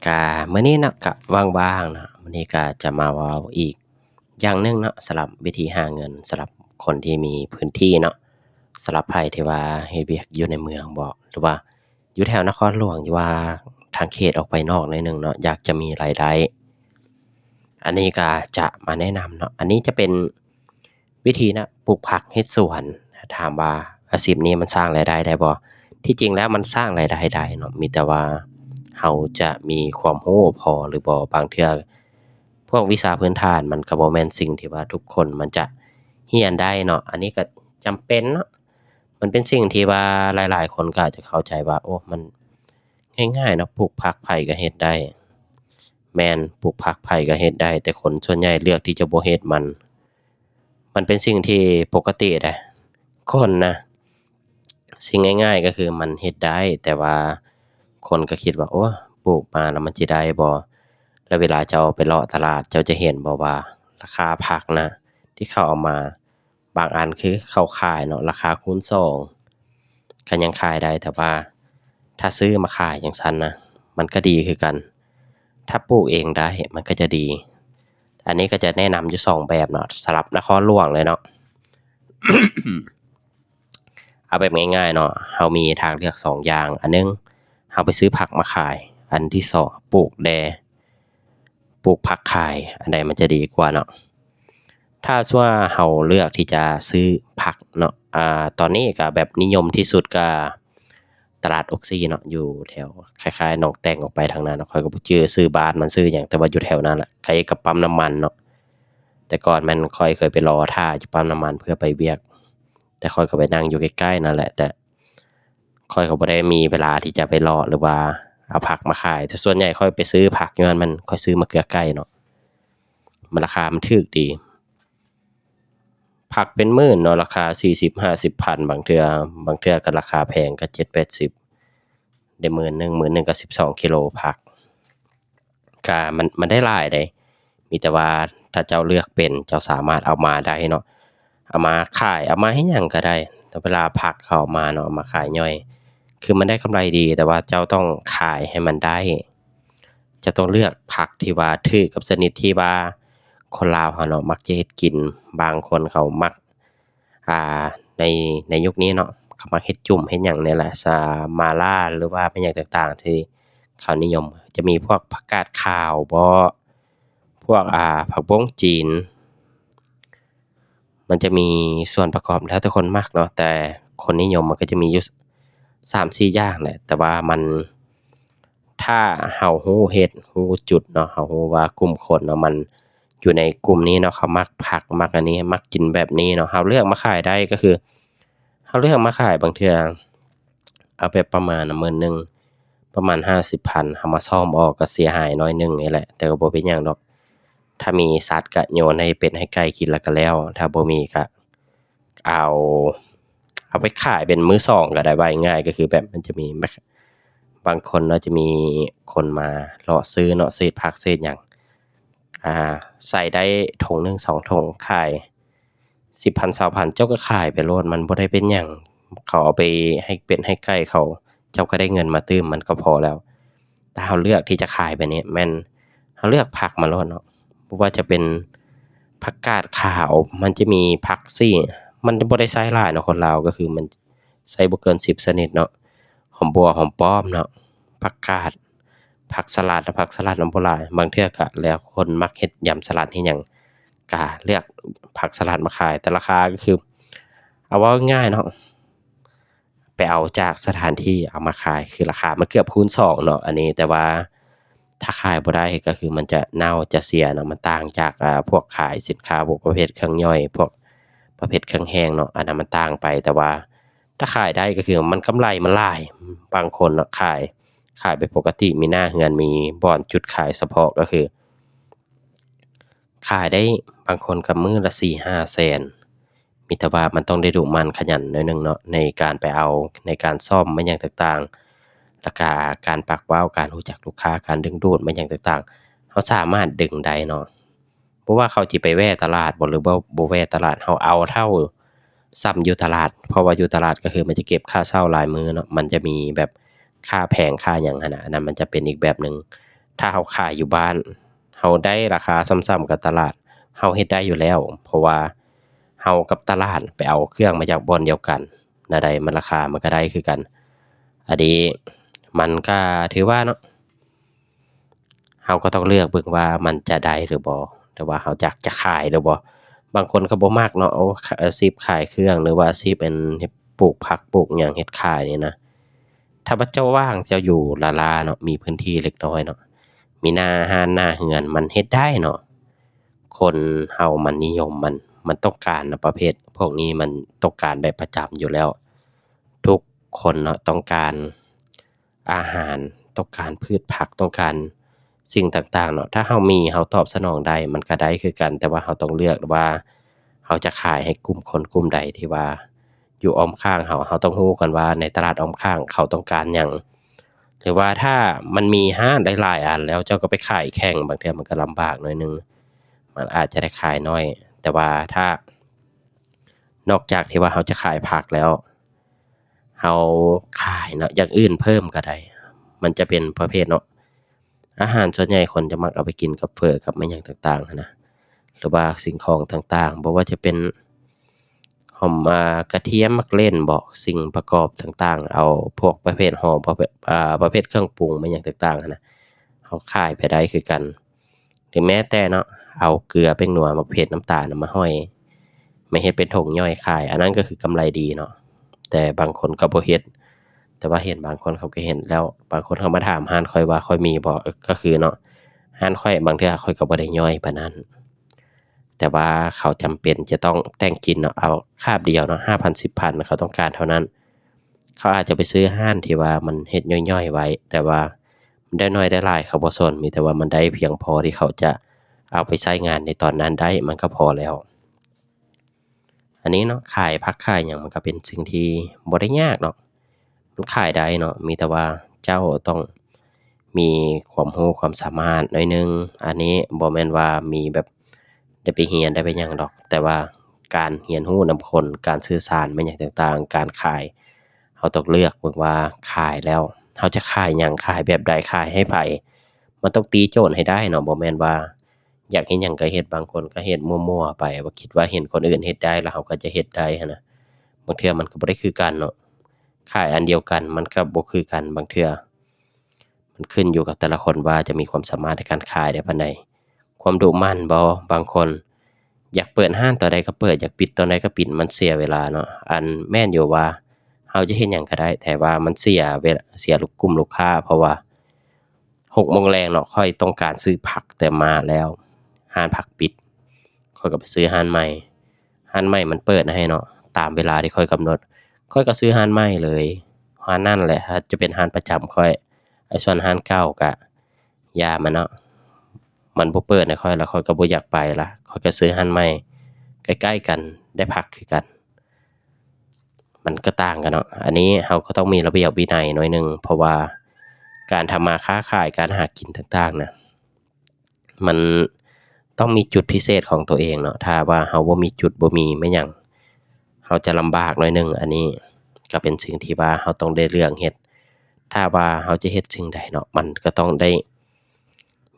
ก็มื้อนี้เนาะก็ว่างๆเนาะมื้อนี้ก็จะมาเว้าอีกอย่างหนึ่งเนาะสำหรับวิธีหาเงินสำหรับคนที่มีพื้นที่เนาะสำหรับไผที่ว่าเฮ็ดเวียกอยู่ในเมืองบ่หรือว่าอยู่แถวนครหลวงหรือว่าทางเขตออกไปนอกหน่อยหนึ่งเนาะอยากจะมีรายได้อันนี้ก็จะมาแนะนำเนาะอันนี้จะเป็นวิธีนะปลูกผักเฮ็ดสวนถามว่าอาชีพนี้มันสร้างรายได้ได้บ่ที่จริงแล้วมันสร้างรายได้ได้เนาะมีแต่ว่าเราจะมีความรู้พอหรือบ่บางเทื่อพวกวิชาพื้นฐานมันก็บ่แม่นสิ่งที่ว่าทุกคนมันจะเรียนได้เนาะอันนี้ก็จำเป็นเนาะมันเป็นสิ่งที่ว่าหลายๆคนก็อาจจะเข้าใจว่าโอ้มันง่ายๆเนาะปลูกผักไผก็เฮ็ดได้แม่นปลูกผักไผก็เฮ็ดได้แต่คนส่วนใหญ่เลือกที่จะบ่เฮ็ดมันเป็นสิ่งที่ปกติแหละคนนะสิ่งง่ายๆก็คือมันเฮ็ดได้แต่ว่าคนก็คิดว่าโอ้ปลูกมาแล้วมันสิได้บ่แล้วเวลาเจ้าไปเลาะตลาดเจ้าจะเห็นบ่ว่าราคาผักนะที่เขาเอามาบางอันคือเขาขายเนาะราคาคูณ2ก็ยังขายได้แต่ว่าถ้าซื้อมาขายจังซั่นนะมันก็ดีคือกันถ้าปลูกเองได้มันก็จะดีอันนี้ก็จะแนะนำอยู่2แบบเนาะสำหรับนครหลวงเลยเนาะ เอาแบบง่ายๆเนาะเรามีทางเลือก2อย่างอันหนึ่งเราไปซื้อผักมาขายอันที่2ปลูกผักขายอันใดมันจะดีกว่าเนาะถ้าว่าเราเลือกที่จะซื้อผักเนาะตอนนี้ก็แบบนิยมที่สุดก็ตลาดอกซีเนาะอยู่แถวคล้ายๆหนองแต้งออกไปทางนั้นเนาะข้อยก็บ่จื้อชื่อบ้านมันชื่อหยังแต่ว่าอยู่แถวนั้นแหละใกล้กับปั๊มน้ำมันเนาะแต่ก่อนมันข้อยเคยไปรอท่าอยู่ปั๊มน้ำมันเพื่อไปเวียกแต่ข้อยก็ไปนั่งอยู่ใกล้ๆนั่นแหละแต่ข้อยก็บ่ได้มีเวลาที่จะไปรอหรือว่าเอาผักมาขายแต่ส่วนใหญ่ข้อยไปซื้อผักอยู่นั่นมันข้อยซื้อมะเขือไก่เนาะมันราคามันถูกดีผักเป็นหมื่นเนาะราคา40-50พันบางเทื่อก็ราคาแพงก็70-80ได้หมื่นหนึ่งก็12กิโลผักก็มันได้หลายเดะมีแต่ว่าถ้าเจ้าเลือกเป็นเจ้าสามารถเอามาได้เนาะเอามาขายเอามาเฮ็ดหยังก็ได้แต่เวลาผักเข้ามาเนาะเอามาขายย่อยคือมันได้กำไรดีแต่ว่าเจ้าต้องขายให้มันได้จะต้องเลือกผักที่ว่าถูกกับชนิดที่ว่าคนลาวเขาเนาะมักจะเฮ็ดกินบางคนเขามักอ่าในยุคนี้เนาะเขามักเฮ็ดจุ้มเฮ็ดหยังนี่แหละมาล่าหรือว่าเป็นหยังต่างๆที่เขานิยมจะมีพวกผักกาดขาวบ่พวกผักบงจีนมันจะมีส่วนประกอบแล้วแต่คนมักเนาะแต่คนนิยมมันก็จะมีอยู่3-4อย่างแหละแต่ว่ามันถ้าเรารู้เฮ็ดรู้จุดเนาะเรารู้ว่ากลุ่มคนเนาะมันอยู่ในกลุ่มนี้เนาะเขามักผักมักอันนี้มักกินแบบนี้เนาะเราเลือกมาขายได้ก็คือเราเลือกมาขายบางเทื่อเอาแบบประมาณน่ะ10,000ประมาณ50,000เรามาซ่อมออกก็เสียหายน้อยหนึ่งนี่แหละแต่ก็บ่เป็นหยังดอกถ้ามีสัตว์ก็โยนให้เป็ดให้ไก่กินแล้วก็แล้วถ้าบ่มีก็เอาไปขายเป็นมื้อสองก็ได้ว่าง่ายๆก็คือแบบมันจะมีบางคนเนาะจะมีคนมาเลาะซื้อเนาะเศษผักเศษหยังใส่ได้ถุงหนึ่ง2ถุงขาย10,000 20,000เจ้าก็ขายไปโลดมันบ่ได้เป็นหยังเขาเอาไปให้เป็ดให้ไก่เขาเจ้าก็ได้เงินมาตื้มมันก็พอแล้วถ้าเราเลือกที่จะขายแบบนี้แม่นเราเลือกผักมาโลดเนาะบ่ว่าจะเป็นผักกาดขาวมันจะมีผักซี่มันบ่ได้ใช้หลายเนาะคนลาวก็คือมันใช้บ่เกิน10ชนิดเนาะหอมบัวหอมป้อมเนาะผักกาดผักสลัดมันบ่หลายบางเทื่อก็แล้วคนมักเฮ็ดยำสลัดเฮ็ดหยังก็เลือกผักสลัดมาขายแต่ราคาก็คือเอาว่าง่ายๆเนาะไปเอาจากสถานที่เอามาขายคือราคามันเกือบคูณ2เนาะอันนี้แต่ว่าถ้าขายบ่ได้ก็คือมันจะเน่าจะเสียเนาะมันต่างจากพวกขายสินค้าพวกประเภทเครื่องย่อยพวกประเภทเครื่องแห้งเนาะอันนั้นมันต่างไปแต่ว่าถ้าขายได้ก็คือมันกำไรมันหลายบางคนเนาะขายไปปกติมีหน้าเรือนมีบ่อนจุดขายเฉพาะก็คือขายได้บางคนก็มื้อละ4-5แสนมีแต่ว่ามันต้องได้ดุมันขยันหน่อยหนึ่งเนาะในการไปเอาในการซ่อมมันหยังต่างๆแล้วก็การปากเว้าการรู้จักลูกค้าการดึงดูดมันหยังต่างๆเราสามารถดึงได้เนาะบ่ว่าเขาสิไปแว่ตลาดบ่หรือบ่แว่ตลาดเราเอาเท่าส่ำอยู่ตลาดเพราะว่าอยู่ตลาดก็คือมันจะเก็บค่าเช่ารายมื้อเนาะมันจะมีแบบค่าแผงค่าหยังหั้นน่ะอันนั้นมันจะเป็นอีกแบบหนึ่ง ถ้าเราขายอยู่บ้านเราได้ราคาส่ำๆกับตลาดเราเฮ็ดได้อยู่แล้วเพราะว่าเรากับตลาดไปเอาเครื่องมาจากบ่อนเดียวกันแนวใดมันราคามันก็ได้คือกันอันนี้มันก็ถือว่าเนาะเราก็ต้องเลือกเบิ่งว่ามันจะได้หรือบ่แต่ว่าเราอยากจะขายหรือบ่บางคนก็บ่มักเนาะอาชีพขายเครื่องหรือว่าอาชีพเป็นเฮ็ดปลูกผักปลูกหยังเฮ็ดขายนี่นะถ้าว่าเจ้าว่างเจ้าอยู่ลาลาเนาะมีพื้นที่เล็กน้อยเนาะมีหน้าร้านหน้าเรือนมันเฮ็ดได้เนาะคนเฮามันนิยมมันต้องการนะประเภทพวกนี้มันต้องการได้ประจำอยู่แล้วทุกคนเนาะต้องการอาหารต้องการพืชผักต้องการสิ่งต่างๆเนาะถ้าเรามีเราตอบสนองได้มันก็ได้คือกันแต่ว่าเราต้องเลือกว่าเราจะขายให้กลุ่มคนกลุ่มใดที่ว่าอยู่อ้อมข้างเราต้องรู้ก่อนว่าในตลาดอ้อมข้างเขาต้องการหยังหรือว่าถ้ามันมีห้านหลายๆอันแล้วเจ้าก็ไปขายแข่งบางเทื่อมันก็ลำบากหน่อยหนึ่งมันอาจจะได้ขายน้อยแต่ว่าถ้านอกจากที่ว่าเราจะขายผักแล้วเราขายเนาะอย่างอื่นเพิ่มก็ได้มันจะเป็นประเภทเนาะอาหารส่วนใหญ่คนจะมักเอาไปกินกับเฟอกับอิหยังต่างๆหั้นนะหรือว่าสิ่งของต่างๆบ่ว่าจะเป็นหอมกระเทียมมักเล่นบ่สิ่งประกอบต่างๆเอาพวกประเภทหอมประเภทเครื่องปรุงอิหยังต่างๆหั้นนะเราขายไปได้คือกันหรือแม้แต่เนาะเอาเกลือแป้งนัวมะเขือน้ำตาลน่ะมาห้อยมาเฮ็ดเป็นถุงย่อยขายอันนั้นก็คือกำไรดีเนาะแต่บางคนก็บ่เฮ็ดแต่ว่าเห็นบางคนเขาก็เห็นแล้วบางคนเขามาถามร้านข้อยว่าข้อยมีบ่ก็คือเนาะร้านข้อยบางเทื่อข้อยก็บ่ได้ย่อยปานนั้นแต่ว่าเขาจำเป็นจะต้องแต่งกินเนาะเอาคาบเดียวเนาะ 5,000 10,000 เขาต้องการเท่านั้นเขาอาจจะไปซื้อร้านที่ว่ามันเฮ็ดย่อยๆไว้แต่ว่ามันได้น้อยได้หลายเขาบ่สนมีแต่ว่ามันได้เพียงพอที่เขาจะเอาไปใช้งานในตอนนั้นได้มันก็พอแล้วอันนี้เนาะขายผักขายหยังมันก็เป็นสิ่งที่บ่ได้ยากเนาะมันขายได้เนาะมีแต่ว่าเจ้าต้องมีความรู้ความสามารถหน่อยหนึ่งอันนี้บ่แม่นว่ามีแบบได้ไปเรียนได้ไปหยังดอกแต่ว่าการเรียนรู้นำคนการสื่อสารอิหยังต่างๆการขายเราต้องเลือกเบิ่งว่าขายแล้วเราจะขายหยังขายแบบใดขายให้ไผมันต้องตีโจทย์ให้ได้เนาะบ่แม่นว่าอยากเฮ็ดหยังก็เฮ็ดบางคนก็เฮ็ดมั่วๆไปว่าคิดว่าเห็นคนอื่นเฮ็ดได้แล้วเราก็จะเฮ็ดได้หั้นนะบางเทื่อมันก็บ่ได้คือกันเนาะขายอันเดียวกันมันก็บ่คือกันบางเทื่อมันขึ้นอยู่กับแต่ละคนว่าจะมีความสามารถในการขายได้ปานใดความดุมั่นบ่บางคนอยากเปิดร้านตอนใดก็เปิดอยากปิดตอนใดก็ปิดมันเสียเวลาเนาะอันแม่นอยู่ว่าเราจะเฮ็ดหยังก็ได้แต่ว่ามันเสียกลุ่มลูกค้าเพราะว่า6โมงแลงเนาะข้อยต้องการซื้อผักแต่มาแล้วร้านผักปิดข้อยก็ไปซื้อร้านใหม่ร้านใหม่มันเปิดให้เนาะตามเวลาที่ข้อยกำหนดข้อยก็ซื้อร้านใหม่เลยร้านนั้นแหละจะเป็นร้านประจำข้อยไอ้ส่วนร้านเก่าก็อย่ามันเนาะมันบ่เปิดให้ข้อยแล้วข้อยก็บ่อยากไปละข้อยก็ซื้อร้านใหม่ใกล้ๆกันได้ผักคือกันมันก็ต่างกันเนาะอันนี้เราก็ต้องมีระเบียบวินัยหน่อยหนึ่งเพราะว่าการทำมาค้าขายการหากินต่างๆน่ะมันต้องมีจุดพิเศษของตัวเองเนาะถ้าว่าเราบ่มีจุดบ่มีแม่นหยังเราจะลำบากหน่อยหนึ่งอันนี้ก็เป็นสิ่งที่ว่าเราต้องได้เลือกเฮ็ดถ้าว่าเราจะเฮ็ดสิ่งใดเนาะมันก็ต้องได้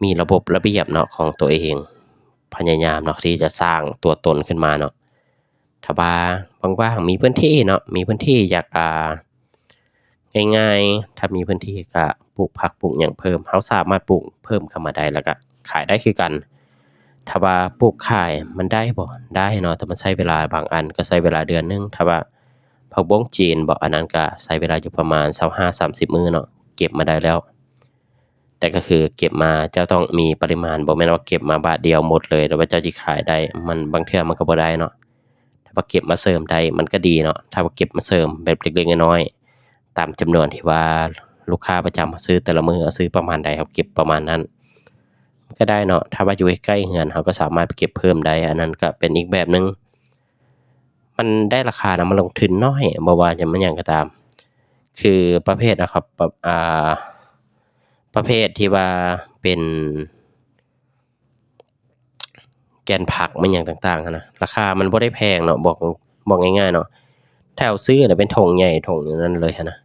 มีระบบระเบียบเนาะของตัวเองพยายามเนาะที่จะสร้างตัวตนขึ้นมาเนาะถ้าว่าว่างๆมีพื้นที่เนาะมีพื้นที่อยากง่ายๆถ้ามีพื้นที่ก็ปลูกผักปลูกหยังเพิ่มเราสามารถปลูกเพิ่มเข้ามาได้แล้วก็ขายได้คือกันถ้าว่าปลูกขายมันได้บ่ได้เนาะแต่มันใช้เวลาบางอันก็ใช้เวลาเดือนหนึ่งถ้าว่าผักบุ้งจีนบ่อันนั้นก็ใช้เวลาอยู่ประมาณ25-30มื้อเนาะเก็บมาได้แล้วแต่ก็คือเก็บมาเจ้าต้องมีปริมาณบ่แม่นว่าเก็บมาบาทเดียวหมดเลยแล้วว่าเจ้าสิขายได้มันบางเทื่อมันก็บ่ได้เนาะถ้าว่าเก็บมาเสริมได้มันก็ดีเนาะถ้าว่าเก็บมาเสริมแบบเล็กๆน้อยๆตามจำนวนที่ว่าลูกค้าประจำมาซื้อแต่ละมื้อซื้อประมาณใดเราเก็บประมาณนั้นก็ได้เนาะถ้าว่าอยู่ใกล้ๆเรือนเราก็สามารถไปเก็บเพิ่มได้อันนั้นก็เป็นอีกแบบหนึ่งมันได้ราคานะมันลงทุนน้อยบ่ว่าจะมันหยังก็ตามคือประเภทอะครับประเภทที่ว่าเป็นแกนผักมันหยังต่างๆหั้นนะราคามันบ่ได้แพงเนาะบอกง่ายๆเนาะถ้าเอาซื้อน่ะเป็นถุงใหญ่ถุงนั้นเลยหั้นนะ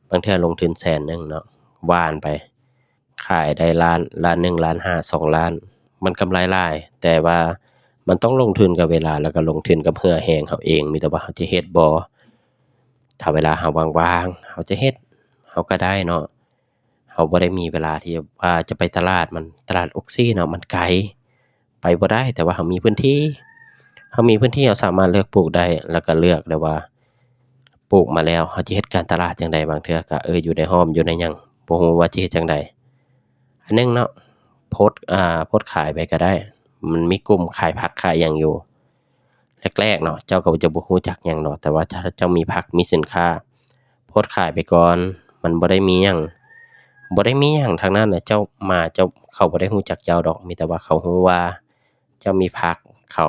บางเทื่อลงทุน100,000เนาะหว่านไป ขายได้ล้าน1 1.5 2 ล้านมันกำไรหลายแต่ว่ามันต้องลงทุนกับเวลาแล้วก็ลงทุนกับเหือแรงเราเองมีแต่ว่าเราจะเฮ็ดบ่ถ้าเวลาเราว่างๆเราจะเฮ็ดเราก็ได้เนาะเราบ่ได้มีเวลาที่ว่าจะไปตลาดออกซิเนาะมันไกลไปบ่ได้แต่ว่าเรามีพื้นที่เราสามารถเลือกปลูกได้แล้วก็เลือกได้ว่าปลูกมาแล้วเราจะเฮ็ดการตลาดจั่งใดบางเทื่อก็อยู่ในห้อมอยู่ในหยังบ่ฮู้ว่าสิเฮ็ดจั่งใดอันหนึ่งเนาะโพสต์ขายไปก็ได้มันมีกลุ่มขายผักขายหยังอยู่แรกๆเนาะเจ้าก็จะบ่รู้จักหยังดอกแต่ว่าถ้าเจ้ามีผักมีสินค้าโพสต์ขายไปก่อนมันบ่ได้มีหยังทั้งนั้นน่ะเจ้ามาเจ้าเขาบ่ได้รู้จักเจ้าดอกมีแต่ว่าเขารู้ว่าเจ้ามีผักเขา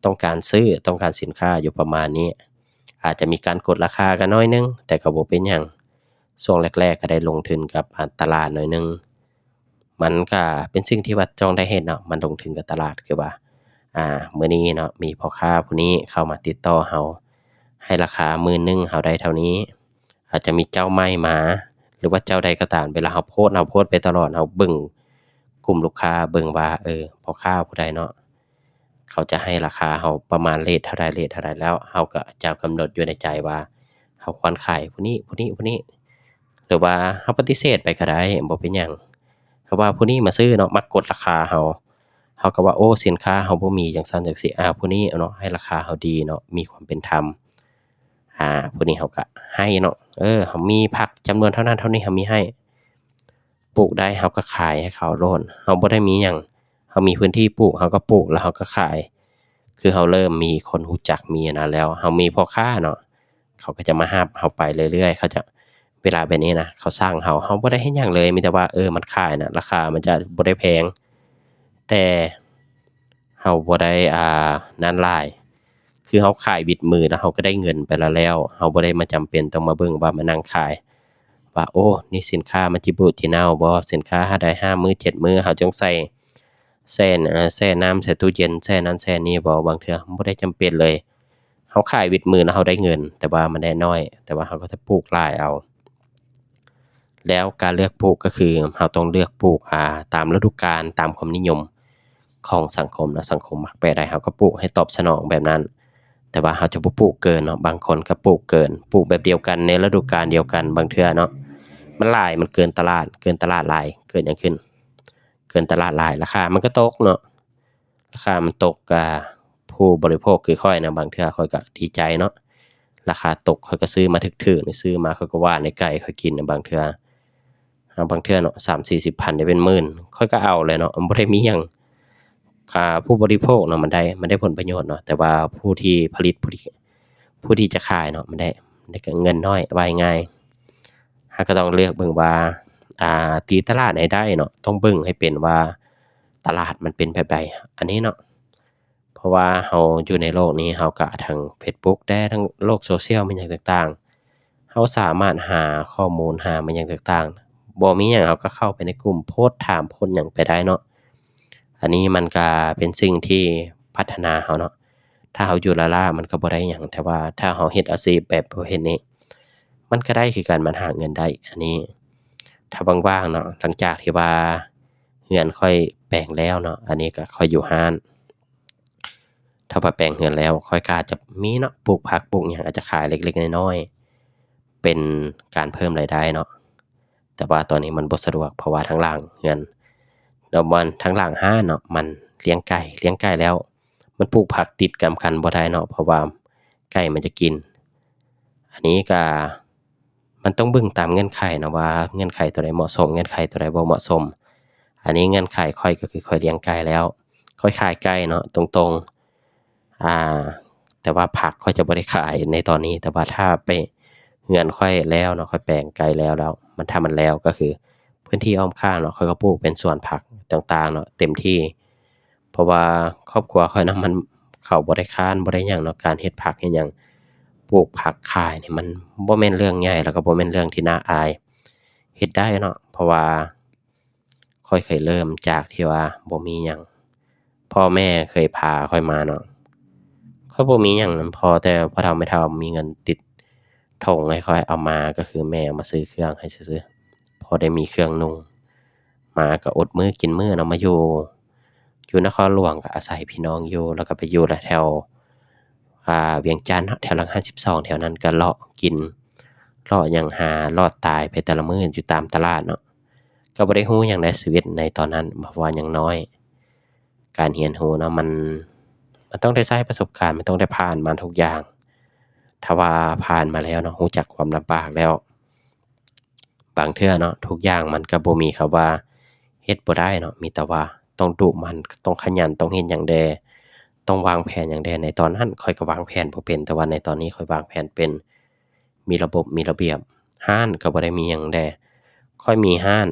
ต้องการซื้อต้องการสินค้าอยู่ประมาณนี้อาจจะมีการกดราคากันน้อยนึงแต่ก็บ่เป็นหยังช่วงแรกๆก็ได้ลงทุนกับตลาดหน่อยนึงมันก็เป็นสิ่งที่ว่าจ้องได้เฮ็ดเนาะมันลงทุนกับตลาดคือว่ามื้อนี้เนาะมีพ่อค้าผู้นี้เข้ามาติดต่อเราให้ราคาหมื่นหนึ่งเราได้เท่านี้อาจจะมีเจ้าใหม่มาหรือว่าเจ้าใดก็ตามเวลาเราโพสต์ไปตลอดเราเบิ่งกลุ่มลูกค้าเบิ่งว่าพ่อค้าผู้ใดเนาะเขาจะให้ราคาเราประมาณเรตเท่าใดแล้วเราก็จะกำหนดอยู่ในใจว่าเราควรขายผู้นี้หรือว่าเราปฏิเสธไปก็ได้บ่เป็นหยังเพราะว่าผู้นี้มาซื้อเนาะมากดราคาเราก็ว่าโอ้สินค้าเราบ่มีจังซั่นจังซี่ผู้นี้เนาะให้ราคาเราดีเนาะมีความเป็นธรรมผู้นี้เราก็ให้เนาะเรามีผักจำนวนเท่านั้นเท่านี้เรามีให้ปลูกได้เราก็ขายให้เขาโลดเราบ่ได้มีหยังเรามีพื้นที่ปลูกเราก็ปลูกแล้วเราก็ขายคือเราเริ่มมีคนรู้จักมีอันนั้นแล้วเรามีพ่อค้าเนาะเขาก็จะมารับเราไปเรื่อยๆเขาจะเวลาแบบนี้นะเขาสร้างเราบ่ได้เฮ็ดหยังเลยมีแต่ว่ามันขายน่ะราคามันจะบ่ได้แพงแต่เราบ่ได้นั้นหลายคือเราขายบิดมือแล้วเราก็ได้เงินไปแล้วเราบ่ได้มาจำเป็นต้องมาเบิ่งว่ามานั่งขายว่าโอ้นี่สินค้ามันจิบูดจิเน่าบ่สินค้าหาได้5มื้อ7มื้อเราจงแช่น้ำใส่ตู้เย็นแช่นั้นแช่นี้บ่บางเทื่อบ่ได้จำเป็นเลยเราขายบิดมือแล้วเราได้เงินแต่ว่ามันได้น้อยแต่ว่าเราก็จะปลูกหลายเอาแล้วการเลือกปลูกก็คือเราต้องเลือกปลูกตามฤดูกาลตามความนิยมของสังคมเนาะสังคมมักไปใดเราก็ปลูกให้ตอบสนองแบบนั้นแต่ว่าเราจะบ่ปลูกเกินเนาะบางคนก็ปลูกเกินปลูกแบบเดียวกันในฤดูกาลเดียวกันบางเทื่อเนาะมันหลายมันเกินตลาดหลายเกิดหยังขึ้นเกินตลาดหลายราคามันก็ตกเนาะราคามันตกผู้บริโภคคือข้อยนะบางเทื่อข้อยก็ดีใจเนาะราคาตกข้อยก็ซื้อมาถึกๆนี่ซื้อมาข้อยก็หว่านในไก่ข้อยกินบางเทื่อบางเทื่อเนาะ30-40 พันได้เป็นหมื่นข้อยก็เอาเลยเนาะมันบ่ได้มีหยังผู้บริโภคเนาะมันได้ผลประโยชน์เนาะแต่ว่าผู้ที่ผลิตผู้ที่จะขายเนาะมันได้เงินน้อยว่าง่ายๆเราก็ต้องเลือกเบิ่งว่าตีตลาดให้ได้เนาะต้องเบิ่งให้เป็นว่าตลาดมันเป็นแบบใดอันนี้เนาะเพราะว่าเราอยู่ในโลกนี้เราก็ทั้งเฟซบุ๊กได้ทั้งโลกโซเชียลมันหยังต่างๆเราสามารถหาข้อมูลหามันหยังต่างๆบ่มีหยังเราก็เข้าไปในกลุ่มโพสต์ถามคนหยังไปได้เนาะอันนี้มันก็เป็นสิ่งที่พัฒนาเราเนาะถ้าเราอยู่ล่าๆมันก็บ่ได้หยังแต่ว่าถ้าเราเฮ็ดอาชีพแบบประเภทนี้มันก็ได้คือกันมันหาเงินได้อันนี้ถ้าว่างๆเนาะหลังจากที่ว่าเรือนค่อยแปลงแล้วเนาะอันนี้ก็ค่อยอยู่ร้านถ้าว่าแปลงเรือนแล้วค่อยก็อาจจะมีเนาะปลูกผักปลูกหยังอาจจะขายเล็กๆน้อยๆเป็นการเพิ่มรายได้เนาะแต่ว่าตอนนี้มันบ่สะดวกเพราะว่าทางหลังเรือนแล้วมันทางหลังร้านเนาะมันเลี้ยงไก่แล้วมันปลูกผักติดกันบ่ได้เนาะเพราะว่าไก่มันจะกินอันนี้ก็มันต้องเบิ่งตามเงื่อนไขเนาะว่าเงื่อนไขตัวใดเหมาะสมเงื่อนไขตัวใดบ่เหมาะสมอันนี้เงื่อนไขข้อยก็คือข้อยเลี้ยงไก่แล้วข้อยขายไก่เนาะตรงๆแต่ว่าผักข้อยจะบ่ได้ขายในตอนนี้แต่ว่าถ้าไปเรือนข้อยแล้วเนาะข้อยแปลงไก่แล้วมันถ้ามันแล้วก็คือพื้นที่อ้อมข้างเนาะข้อยก็ปลูกเป็นสวนผักต่างๆเนาะเต็มที่เพราะว่าครอบครัวข้อยเนาะมันเขาบ่ได้ค้านบ่ได้หยังเนาะการเฮ็ดผักเฮ็ดหยังปลูกผักขายนี่มันบ่แม่นเรื่องใหญ่แล้วก็บ่แม่นเรื่องที่น่าอายเฮ็ดได้เนาะเพราะว่าข้อยเคยเริ่มจากที่ว่าบ่มีหยังพ่อแม่เคยพาข้อยมาเนาะข้อยบ่มีหยังนำพ่อแต่พ่อเฒ่าแม่เฒ่ามีเงินติดถุงให้ข้อยเอามาก็คือแม่เอามาซื้อเครื่องให้ซื่อๆพอได้มีเครื่องนุ่ง มาก็อดมื้อกินมื้อเนาะมาอยู่นครหลวงก็อาศัยพี่น้องอยู่แล้วก็ไปอยู่แถวเวียงจันทน์เนาะแถวหลัง52แถวนั้นก็เลาะกินเลาะหยังหารอดตายไปแต่ละมื้ออยู่ตามตลาดเนาะก็บ่ได้รู้หยังในชีวิตในตอนนั้นเพราะว่ายังน้อยการเรียนรู้เนาะมันต้องได้ใช้ประสบการณ์มันต้องได้ผ่านมาทุกอย่างถ้าว่าผ่านมาแล้วเนาะรู้จักความลำบากแล้วบางเทื่อเนาะทุกอย่างมันก็บ่มีคำว่าเฮ็ดบ่ได้เนาะมีแต่ว่าต้องดุมันต้องขยันต้องเฮ็ดหยังแดต้องวางแผนหยังแดในตอนนั้นข้อยก็วางแผนบ่เป็นแต่ว่าในตอนนี้ข้อยวางแผนเป็นมีระบบมีระเบียบร้านก็บ่ได้มีหยังแดค่อยมีร้าน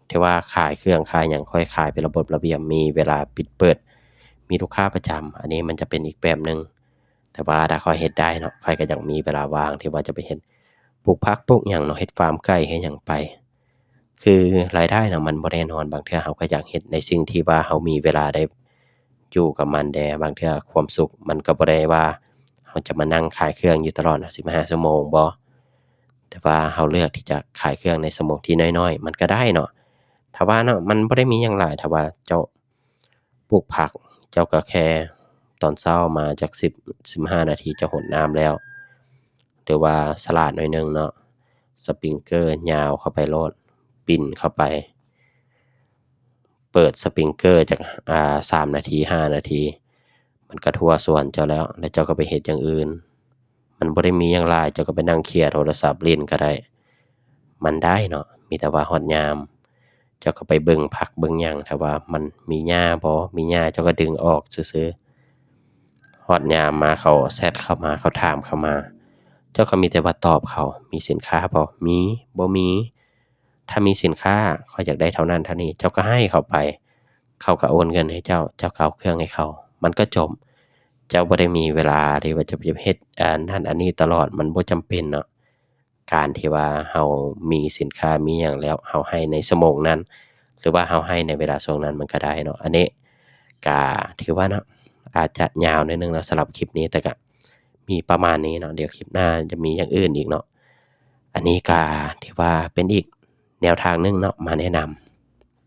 ที่ว่าขายเครื่องขายหยังค่อยขายเป็นระบบระเบียบมีเวลาปิดเปิดมีลูกค้าประจำอันนี้มันจะเป็นอีกแบบหนึ่งแต่ว่าถ้าข้อยเฮ็ดได้เนาะข้อยก็อยากมีเวลาว่างที่ว่าจะไปเฮ็ดปลูกผักปลูกหยังเนาะเฮ็ดฟาร์มไก่เฮ็ดหยังไปคือรายได้น่ะมันบ่แน่นอนบางเทื่อเราก็อยากเฮ็ดในสิ่งที่ว่าเรามีเวลาได้อยู่กับมันแหน่บางเทื่อความสุขมันก็บ่ได้ว่าเราจะมานั่งขายเครื่องอยู่ตลอด15ชั่วโมงบ่แต่ว่าเราเลือกที่จะขายเครื่องในชั่วโมงที่น้อยๆมันก็ได้เนาะถ้าว่าเนาะมันบ่ได้มีหยังหลายถ้าว่าเจ้าปลูกผักเจ้าก็แค่ตอนเช้ามาจัก10-15นาทีเจ้ารดน้ำแล้วหรือว่าสลัดหน่อยหนึ่งเนาะสปริงเกอร์ยาวเข้าไปโลดปิ่นเข้าไปเปิดสปริงเกอร์จัก3นาที5นาทีมันก็ทั่วสวนเจ้าแล้วเจ้าก็ไปเฮ็ดอย่างอื่นมันบ่ได้มีหยังหลายเจ้าก็ไปนั่งเคลียร์โทรศัพท์เล่นก็ได้มันได้เนาะมีแต่ว่าฮอดยามเจ้าก็ไปเบิ่งผักเบิ่งหยังถ้าว่ามันมีหญ้าบ่มีหญ้าเจ้าก็ดึงออกซื่อๆฮอดยามมาเขาแชตเข้ามาเขาถามเข้ามาเจ้าก็มีแต่ว่าตอบเขามีสินค้าบ่มีบ่มีถ้ามีสินค้าข้อยอยากได้เท่านั้นเท่านี้เจ้าก็ให้เขาไปเขาก็โอนเงินให้เจ้าเจ้าก็เอาเครื่องให้เขามันก็จบเจ้าบ่ได้มีเวลาที่ว่าจะไปเฮ็ดนั่นอันนี้ตลอดมันบ่จำเป็นเนาะการที่ว่าเรามีสินค้ามีหยังแล้วเราให้ในชั่วโมงนั้นหรือว่าเราให้ในเวลาช่วงนั้นมันก็ได้เนาะอันนี้ก็ถือว่าเนาะอาจจะยาวนิดหนึ่งเนาะสำหรับคลิปนี้แต่ก็มีประมาณนี้เนาะเดี๋ยวคลิปหน้าจะมีอย่างอื่นอีกเนาะอันนี้ก็ถือว่าเป็นอีกแนวทางหนึ่งเนาะมาแนะนำ